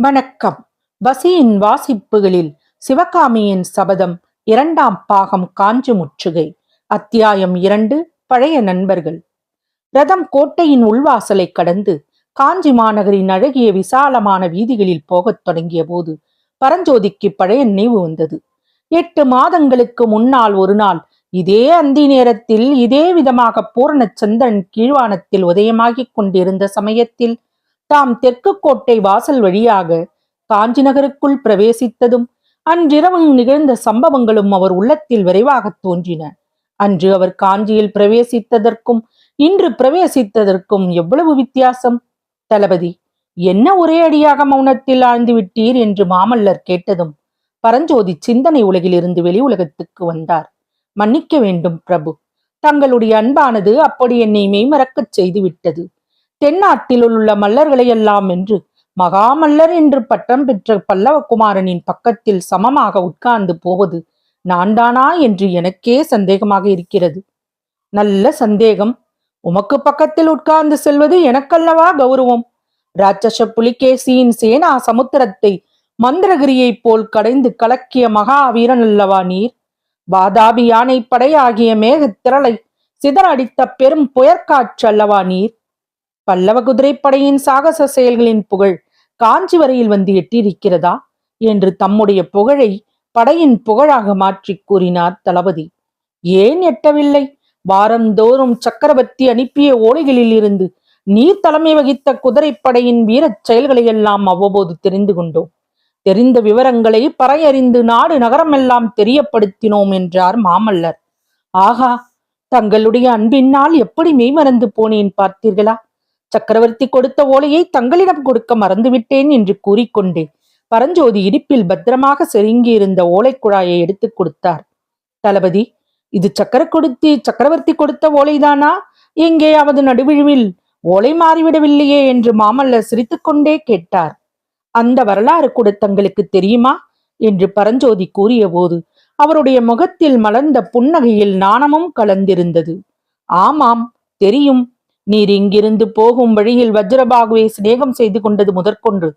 வணக்கம். வசியின் வாசிப்புகளில் சிவகாமியின் சபதம் 2ஆம் பாகம். காஞ்சி முற்றுகை. அத்தியாயம் 2. பழைய நண்பர்கள். ரதம் கோட்டையின் உள்வாசலை கடந்து காஞ்சி மாநகரின் அழகிய விசாலமான வீதிகளில் போகத் தொடங்கிய போது பரஞ்சோதிக்கு பழைய நினைவு வந்தது. 8 மாதங்களுக்கு முன்னால் ஒரு நாள் இதே அந்தி நேரத்தில் இதே விதமாக பூரண சந்திரன் கீழ்வானத்தில் உதயமாகிக் கொண்டிருந்த சமயத்தில் தாம் தெற்கு கோட்டை வாசல் வழியாக காஞ்சி நகருக்குள் பிரவேசித்ததும் அன்றிரவு நிகழ்ந்த சம்பவங்களும் அவர் உள்ளத்தில் விரைவாக தோன்றின. அன்று அவர் காஞ்சியில் பிரவேசித்ததற்கும் இன்று பிரவேசித்ததற்கும் எவ்வளவு வித்தியாசம்! தளபதி, என்ன ஒரே அடியாக மௌனத்தில் ஆழ்ந்து விட்டீர் என்று மாமல்லர் கேட்டதும் பரஞ்சோதி சிந்தனை உலகிலிருந்து வெளி உலகத்துக்கு வந்தார். மன்னிக்க வேண்டும் பிரபு, தங்களுடைய அன்பானது அப்படி என்னை மெய்மறக்கச் செய்து விட்டது. தென்னாட்டில் உள்ள மல்லர்களை எல்லாம் என்று மகாமல்லர் என்று பட்டம் பெற்ற பல்லவகுமாரனின் பக்கத்தில் சமமாக உட்கார்ந்து போவது நான் தானா என்று எனக்கே சந்தேகமாக இருக்கிறது. நல்ல சந்தேகம். உமக்கு பக்கத்தில் உட்கார்ந்து செல்வது எனக்கல்லவா கௌரவம். ராட்சச புலிகேசியின் சேனா சமுத்திரத்தை மந்திரகிரியைப் போல் கடைந்து கலக்கிய மகாவீரன் அல்லவா நீர். வாதாபி யானை படை ஆகிய மேகத்திரளை சிதற அடித்த பெரும் புயற்காற்று அல்லவா நீர். பல்லவ குதிரைப்படையின் சாகச செயல்களின் புகழ் காஞ்சி வரையில் வந்து எட்டியிருக்கிறதா என்று தம்முடைய புகழை படையின் புகழாக மாற்றி கூறினார் தளபதி. ஏன் எட்டவில்லை? வாரந்தோறும் சக்கரவர்த்தி அனுப்பிய ஓலைகளில் இருந்து நீர் தலைமை வகித்த குதிரைப்படையின் வீரச் செயல்களை எல்லாம் அவ்வப்போது தெரிந்து கொண்டோம். தெரிந்த விவரங்களை பறையறிந்து நாடு நகரமெல்லாம் தெரியப்படுத்தினோம் என்றார் மாமல்லர். ஆகா, தங்களுடைய அன்பினால் எப்படி மெய்மறந்து போனேன் பார்த்தீர்களா? சக்கரவர்த்தி கொடுத்த ஓலையை தங்களிடம் கொடுக்க மறந்துவிட்டேன் என்று கூறிக்கொண்டே பரஞ்சோதி இடுப்பில் பத்திரமாக செருங்கியிருந்த ஓலை குழாயை எடுத்துக் கொடுத்தார். தளபதி, இது சக்கரவர்த்தி கொடுத்த ஓலைதானா? எங்கேயாவது நடுவிழுவில் ஓலை மாறிவிடவில்லையே என்று மாமல்லர் சிரித்துக்கொண்டே கேட்டார். அந்த வரலாறு கூட தங்களுக்கு தெரியுமா என்று பரஞ்சோதி கூறிய போது அவருடைய முகத்தில் மலர்ந்த புன்னகையில் நாணமும் கலந்திருந்தது. ஆமாம், தெரியும். நீர் இங்கிருந்து போகும் வழியில் வஜ்ரபாகுவை சிநேகம் செய்து கொண்டது முதற்கொண்டு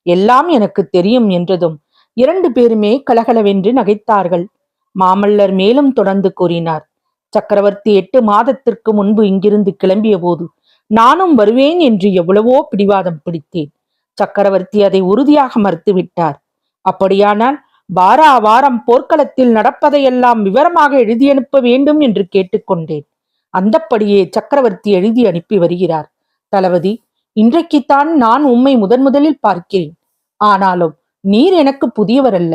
எல்லாம் எனக்கு தெரியும் என்றதும் 2 பேருமே கலகலவென்று நகைத்தார்கள். மாமல்லர் மேலும் தொடர்ந்து கூறினார். சக்கரவர்த்தி 8 மாதத்திற்கு முன்பு இங்கிருந்து கிளம்பிய போது நானும் வருவேன் என்று எவ்வளவோ பிடிவாதம் பிடித்தேன். சக்கரவர்த்தி அதை உறுதியாக மறுத்துவிட்டார். அப்படியானால் வாரம் போர்க்களத்தில் நடப்பதையெல்லாம் விவரமாக எழுதியனுப்ப வேண்டும் என்று கேட்டுக்கொண்டேன். அந்தப்படியே சக்கரவர்த்தி எழுதி அனுப்பி வருகிறார். தளபதி, இன்றைக்குத்தான் நான் உம்மை முதலில் பார்க்கிறேன். ஆனாலும் நீர் எனக்கு புதியவர் அல்ல.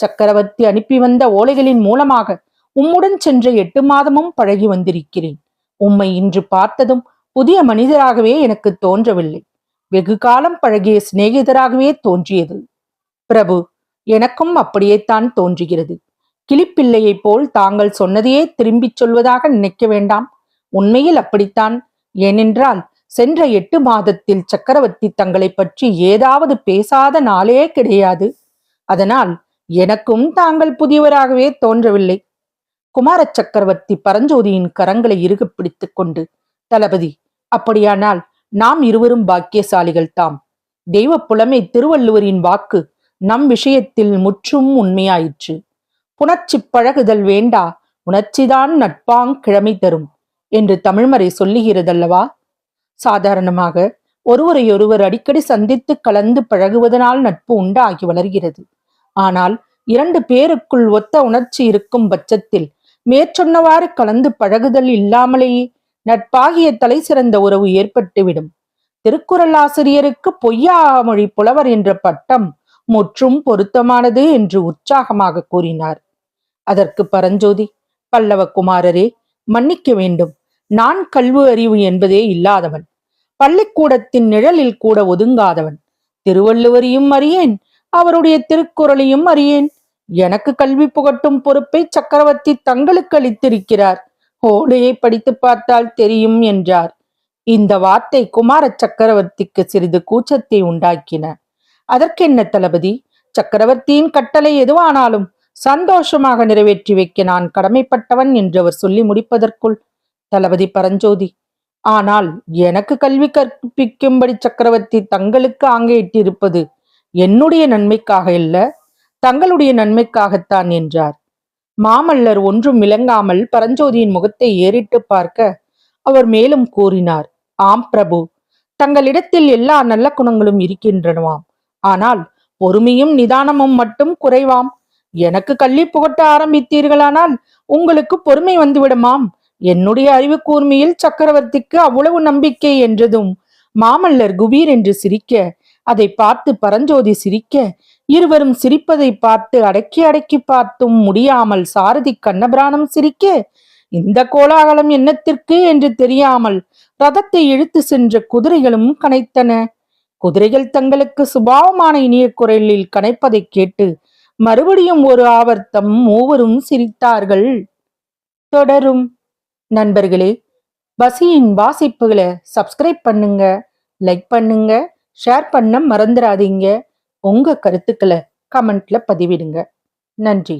சக்கரவர்த்தி அனுப்பி வந்த ஓலைகளின் மூலமாக உம்முடன் சென்ற 8 மாதமும் பழகி வந்திருக்கிறேன். உம்மை இன்று பார்த்ததும் புதிய மனிதராகவே எனக்கு தோன்றவில்லை. வெகு காலம் பழகிய சிநேகிதராகவே தோன்றியது. பிரபு, எனக்கும் அப்படியேத்தான் தோன்றுகிறது. கிளிப்பிள்ளையை போல் தாங்கள் சொன்னதையே திரும்பிச் சொல்வதாக நினைக்க வேண்டாம். உண்மையில் அப்படித்தான். ஏனென்றால் சென்ற 8 மாதத்தில் சக்கரவர்த்தி தங்களை பற்றி ஏதாவது பேசாத நாளே கிடையாது. அதனால் எனக்கும் தாங்கள் புதியவராகவே தோன்றவில்லை. குமார சக்கரவர்த்தி பரஞ்சோதியின் கரங்களை இறுக பிடித்துக் கொண்டு, தளபதி, அப்படியானால் நாம் இருவரும் பாக்கியசாலிகள் தாம். தெய்வ புலமை திருவள்ளுவரின் வாக்கு நம் விஷயத்தில் முற்றும் உண்மையாயிற்று. புணர்ச்சி பழகுதல் வேண்டா, உணர்ச்சிதான் நட்பாங் கிழமை தரும் என்று தமிழ்மறை சொல்லுகிறதல்லவா? சாதாரணமாக ஒருவரையொருவர் அடிக்கடி சந்தித்து கலந்து பழகுவதனால் நட்பு உண்டாகி வளர்கிறது. ஆனால் 2 பேருக்குள் ஒத்த உணர்ச்சி இருக்கும் பட்சத்தில் மேற்சொன்னவாறு கலந்து பழகுதல் இல்லாமலேயே நட்பாகிய தலை சிறந்த உறவு ஏற்பட்டுவிடும். திருக்குறள் ஆசிரியருக்கு பொய்யாமொழி புலவர் என்ற பட்டம் முற்றும் பொருத்தமானது என்று உற்சாகமாக கூறினார். அதற்கு பரஞ்சோதி, பல்லவ குமாரரே, மன்னிக்க வேண்டும். நான் கல்வி அறிவு என்பதே இல்லாதவன். பள்ளிக்கூடத்தின் நிழலில் கூட ஒதுங்காதவன். திருவள்ளுவரையும் அறியேன், அவருடைய திருக்குறளையும் அறியேன். எனக்கு கல்வி புகட்டும் பொறுப்பை சக்கரவர்த்தி தங்களுக்கு அளித்திருக்கிறார். ஓலையை படித்து பார்த்தால் தெரியும் என்றார். இந்த வார்த்தை குமார சக்கரவர்த்திக்கு சிறிது கூச்சத்தை உண்டாக்கின. அதற்கென்ன தளபதி, சக்கரவர்த்தியின் கட்டளை எதுவானாலும் சந்தோஷமாக நிறைவேற்றி வைக்க நான் கடமைப்பட்டவன் என்று அவர் சொல்லி முடிப்பதற்குள், தளபதி பரஞ்சோதி, ஆனால் எனக்கு கல்வி கற்பிக்கும்படி சக்கரவர்த்தி தங்களுக்கு ஆங்கையிட்டிருப்பது என்னுடைய நன்மைக்காக இல்ல, தங்களுடைய நன்மைக்காகத்தான் என்றார். மாமல்லர் ஒன்றும் விளங்காமல் பரஞ்சோதியின் முகத்தை ஏறிட்டு பார்க்க அவர் மேலும் கூறினார், ஆம் பிரபு, தங்களிடத்தில் எல்லா நல்ல குணங்களும் இருக்கின்றனவாம். ஆனால் பொறுமையும் நிதானமும் மட்டும் குறைவாம். எனக்கு கள்ளி புகட்ட ஆரம்பித்தீர்களானால் உங்களுக்கு பொறுமை வந்துவிடுமாம். என்னுடைய அறிவு கூர்மையில் சக்கரவர்த்திக்கு அவ்வளவு நம்பிக்கை என்றதும் மாமல்லர் குபீர் என்று சிரிக்க, அதை பார்த்து பரஞ்சோதி சிரிக்க, இருவரும் சிரிப்பதை பார்த்து அடக்கி அடக்கி பார்த்தும் முடியாமல் சாரதி கண்ணபிரானம் சிரிக்க, இந்த கோலாகலம் என்னத்திற்கு என்று தெரியாமல் ரதத்தை இழுத்து சென்ற குதிரைகளும் கனைத்தன. குதிரைகள் தங்களுக்கு சுபாவமான இனிய குரலில் கனைப்பதை கேட்டு மறுபடியும் ஒரு ஆவர்த்தம் மூவரும் சிரித்தார்கள். தொடரும். நண்பர்களே, பசியின் வாசிப்புகளை சப்ஸ்கிரைப் பண்ணுங்க, லைக் பண்ணுங்க, ஷேர் பண்ண மறந்துடாதீங்க. உங்க கருத்துக்களை கமெண்ட்ல பதிவிடுங்க. நன்றி.